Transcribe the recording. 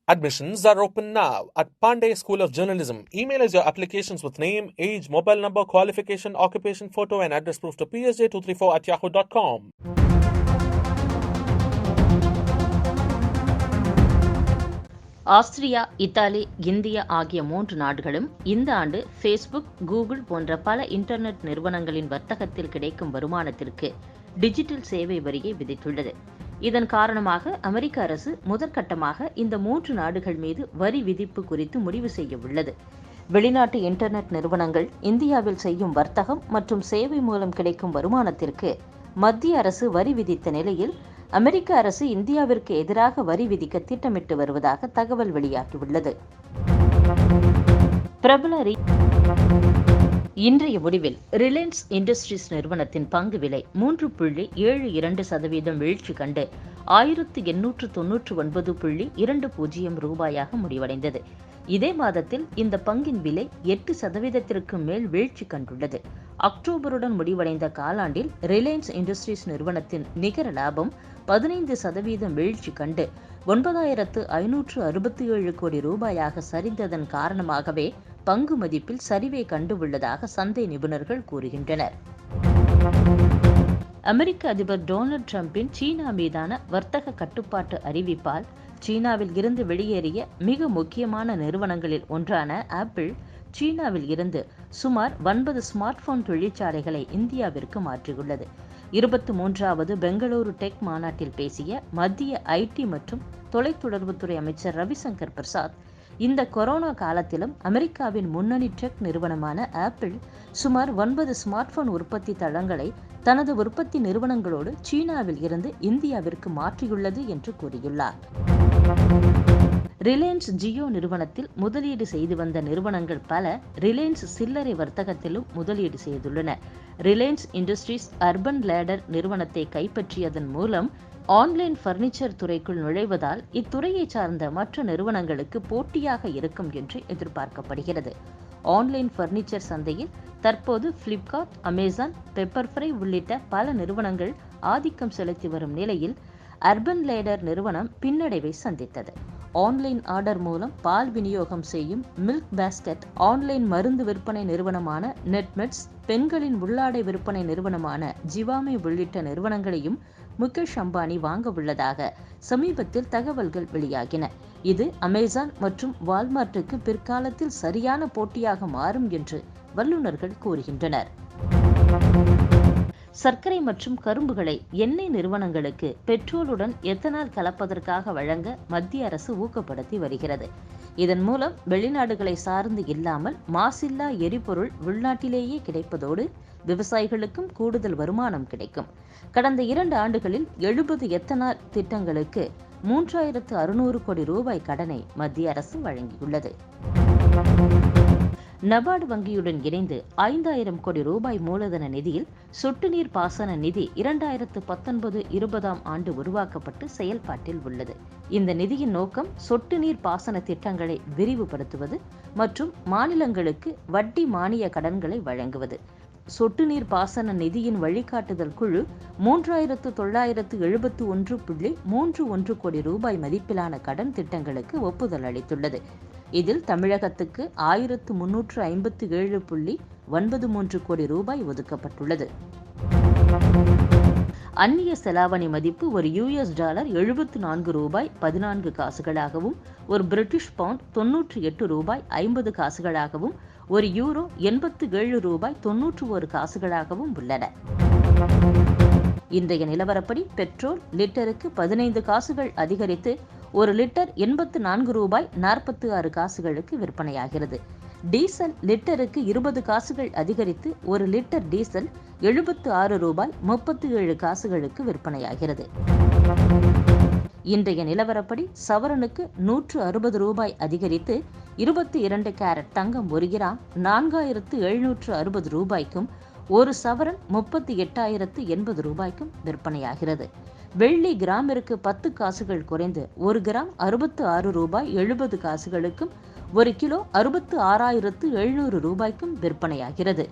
Admissions are open now at Pandey School of Journalism. Email us your applications with name, age, mobile number, qualification, occupation, photo, and address proof to psj234@yahoo.com. Austria, Italy, India ஆகிய 3 நாடுகளும் இந்த ஆண்டு Facebook, Google போன்ற பல internet நிறுவனங்களின் வர்த்தகத்தில் கிடைக்கும் வருமானத்திற்கு டிஜிட்டல் சேவை வரியை விதித்துள்ளது. இதன் காரணமாக அமெரிக்க அரசு முதற்கட்டமாக இந்த 3 நாடுகள் மீது வரி விதிப்பு குறித்து முடிவு செய்ய உள்ளது. வெளிநாட்டு இன்டர்நெட் நிறுவனங்கள் இந்தியாவில் செய்யும் வர்த்தகம் மற்றும் சேவை மூலம் கிடைக்கும் வருமானத்திற்கு மத்திய அரசு வரி விதித்த நிலையில் அமெரிக்க அரசு இந்தியாவிற்கு எதிராக வரி விதிக்க திட்டமிட்டு வருவதாக தகவல் வெளியாகியுள்ளது. பிரபல இன்றைய முடிவில் ரிலையன்ஸ் இண்டஸ்ட்ரீஸ் நிறுவனத்தின் பங்கு விலை 3.72% வீழ்ச்சி கண்டு 1899.20 ரூபாயாக முடிவடைந்தது. இதே மாதத்தில் இந்த பங்கின் விலை 8% மேல் வீழ்ச்சி கண்டுள்ளது. அக்டோபருடன் முடிவடைந்த காலாண்டில் ரிலையன்ஸ் இண்டஸ்ட்ரீஸ் நிறுவனத்தின் நிகர லாபம் 15% வீழ்ச்சி கண்டு 9,567 கோடி ரூபாயாக சரிந்ததன் காரணமாகவே பங்கு மதிப்பில் சரிவை கண்டுள்ளதாக சந்தை நிபுணர்கள் கூறுகின்றனர். அமெரிக்க அதிபர் டொனால்ட் டிரம்பின் சீனா மீதான வர்த்தக கட்டுப்பாட்டு அறிவிப்பால் சீனாவில் இருந்து வெளியேறிய மிக முக்கியமான நிறுவனங்களில் ஒன்றான ஆப்பிள் சீனாவில் இருந்து சுமார் 9 ஸ்மார்ட் போன் தொழிற்சாலைகளை இந்தியாவிற்கு மாற்றியுள்ளது. 23வது பெங்களூரு டெக் மாநாட்டில் பேசிய மத்திய ஐடி மற்றும் தொலைத்தொடர்புத்துறை அமைச்சர் ரவிசங்கர் பிரசாத், இந்த கொரோனா காலத்திலும் அமெரிக்காவின் முன்னணி டெக் நிறுவனமான ஆப்பிள் சுமார் 9 ஸ்மார்ட் போன் உற்பத்தி தளங்களை தனது உற்பத்தி நிறுவனங்களோடு சீனாவில் இருந்து இந்தியாவிற்கு மாற்றியுள்ளது என்று கூறியுள்ளார். ரிலையன்ஸ் ஜியோ நிறுவனத்தில் முதலீடு செய்து வந்த நிறுவனங்கள் பல ரிலையன்ஸ் சில்லறை வர்த்தகத்திலும் முதலீடு செய்துள்ளன. ரிலையன்ஸ் இண்டஸ்ட்ரீஸ் அர்பன் லேடர் நிறுவனத்தை கைப்பற்றியதன் மூலம் ஆன்லைன் பர்னிச்சர் துறைக்குள் நுழைவதால் இத்துறையை சார்ந்த மற்ற நிறுவனங்களுக்கு போட்டியாக இருக்கும் என்று எதிர்பார்க்கப்படுகிறது. ஆன்லைன் பர்னிச்சர் சந்தையில் தற்போது பிளிப்கார்ட், அமேசான், பெப்பர்ஃப்ரை உள்ளிட்ட பல நிறுவனங்கள் ஆதிக்கம் செலுத்தி வரும் நிலையில் அர்பன் லேடர் நிறுவனம் பின்னடைவை சந்தித்தது. ஆன்லைன் ஆர்டர் மூலம் பால் விநியோகம் செய்யும் மில்க் பாஸ்கெட், ஆன்லைன் மருந்து விற்பனை நிறுவனமான நெட்மெட்ஸ், பெண்களின் உள்ளாடை விற்பனை நிறுவனமான ஜிவாமே உள்ளிட்ட நிறுவனங்களையும் முகேஷ் அம்பானி வாங்க உள்ளதாக சமீபத்தில் தகவல்கள் வெளியாகின. இது அமேசான் மற்றும் வால்மார்ட்டுக்கு பிற்காலத்தில் சரியான போட்டியாக மாறும் என்று வல்லுநர்கள் கூறுகின்றனர். சர்க்கரை மற்றும் கரும்புகளை எண்ணெய் நிறுவனங்களுக்கு பெட்ரோலுடன் எத்தனால் கலப்பதற்காக வழங்க மத்திய அரசு ஊக்கப்படுத்தி வருகிறது. இதன் மூலம் வெளிநாடுகளை சார்ந்து இல்லாமல் மாசில்லா எரிபொருள் உள்நாட்டிலேயே கிடைப்பதோடு விவசாயிகளுக்கும் கூடுதல் வருமானம் கிடைக்கும். கடந்த 2 ஆண்டுகளில் 70 எத்தனால் திட்டங்களுக்கு 3,600 கோடி ரூபாய் கடனை மத்திய அரசு வழங்கியுள்ளது. நபார்டு வங்கியுடன் இணைந்து 5,000 கோடி ரூபாய் மூலதன நிதியில் சொட்டு நீர் பாசன நிதி 2019-20 ஆண்டு உருவாக்கப்பட்டு செயல்பாட்டில் உள்ளது. இந்த நிதியின் நோக்கம் சொட்டு நீர் பாசன திட்டங்களை விரிவுபடுத்துவது மற்றும் மாநிலங்களுக்கு வட்டி மானிய கடன்களை வழங்குவது. சொட்டு நீர் பாசன நிதியின் வழிகாட்டுதல் குழு 3,971.31 கோடி ரூபாய் மதிப்பிலான கடன் திட்டங்களுக்கு ஒப்புதல் அளித்துள்ளது. இதில் தமிழகத்துக்கு 1,357.93 கோடி ரூபாய் ஒதுக்கப்பட்டுள்ளது. அந்நிய செலாவணி மதிப்பு ஒரு $74 $74.14 ஒரு பிரிட்டிஷ் பவுண்ட் $98.50 ஒரு யூரோ $87.91 உள்ளன. இன்றைய நிலவரப்படி பெட்ரோல் லிட்டருக்கு 15 காசுகள் அதிகரித்து ஒரு லிட்டர் $84.46 விற்பனையாகிறது. டீசல் லிட்டருக்கு 20 காசுகள் அதிகரித்து ஒரு லிட்டர் டீசல் $76.37 விற்பனையாகிறது. இன்றைய நிலவரப்படி சவரனுக்கு $160 அதிகரித்து 22 கேரட் தங்கம் 1 கிராம் 4,760 ரூபாய்க்கும், ஒரு சவரன் 38,080 ரூபாய்க்கும் விற்பனையாகிறது. வெள்ளி கிராமிற்கு 10 காசுகள் குறைந்து 1 கிராம் $66.70 ஒரு கிலோ 66,700 ரூபாய்க்கும் விற்பனையாகிறது.